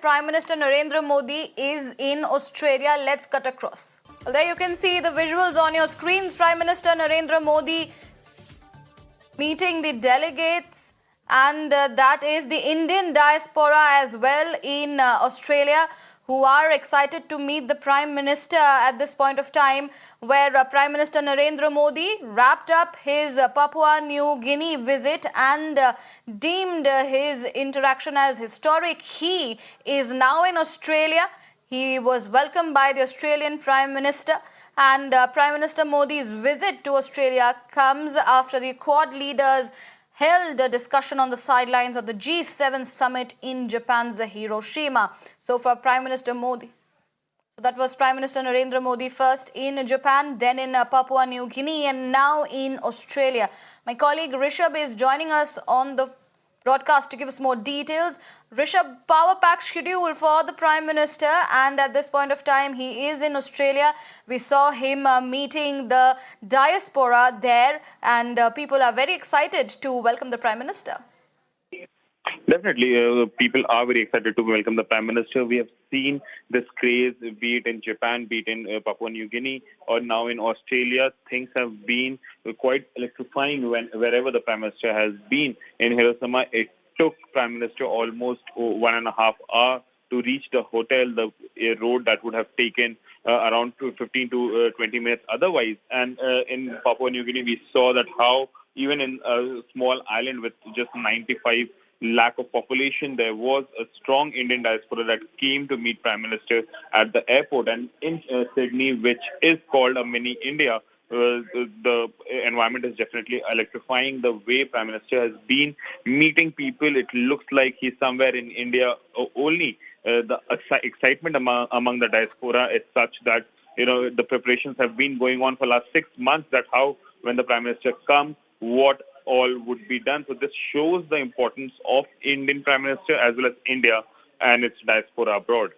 Prime Minister Narendra Modi is in Australia. Let's cut across. Well, there you can see the visuals on your screens. Prime Minister Narendra Modi meeting the delegates, and that is the Indian diaspora as well in Australia, who are excited to meet the Prime Minister at this point of time, where Prime Minister Narendra Modi wrapped up his Papua New Guinea visit and deemed his interaction as historic. He is now in Australia. He was welcomed by the Australian Prime Minister, and Prime Minister Modi's visit to Australia comes after the Quad leaders held a discussion on the sidelines of the G7 summit in Japan's Hiroshima. So for Prime Minister Modi, so that was Prime Minister Narendra Modi first in Japan, then in Papua New Guinea, and now in Australia. My colleague Rishabh is joining us on the broadcast to give us more details. Rishabh, power-packed schedule for the Prime Minister, and at this point of time, he is in Australia. We saw him meeting the diaspora there, and people are very excited to welcome the Prime Minister. Definitely, people are very excited to welcome the Prime Minister. We have seen this craze, be it in Japan, be it in Papua New Guinea, or now in Australia. Things have been quite electrifying wherever the Prime Minister has been. In Hiroshima, it took Prime Minister almost 1.5 hours to reach the hotel, the road that would have taken around 15 to 20 minutes otherwise. And in Papua New Guinea, we saw that how even in a small island with just 95 lakh of population, there was a strong Indian diaspora that came to meet Prime Minister at the airport. And in Sydney, which is called a mini India, the environment is definitely electrifying. The way Prime Minister has been meeting people, it looks like he's somewhere in India only. The excitement among the diaspora is such that, the preparations have been going on for the last 6 months, that how when the Prime Minister comes, what all would be done. So this shows the importance of Indian Prime Minister as well as India and its diaspora abroad.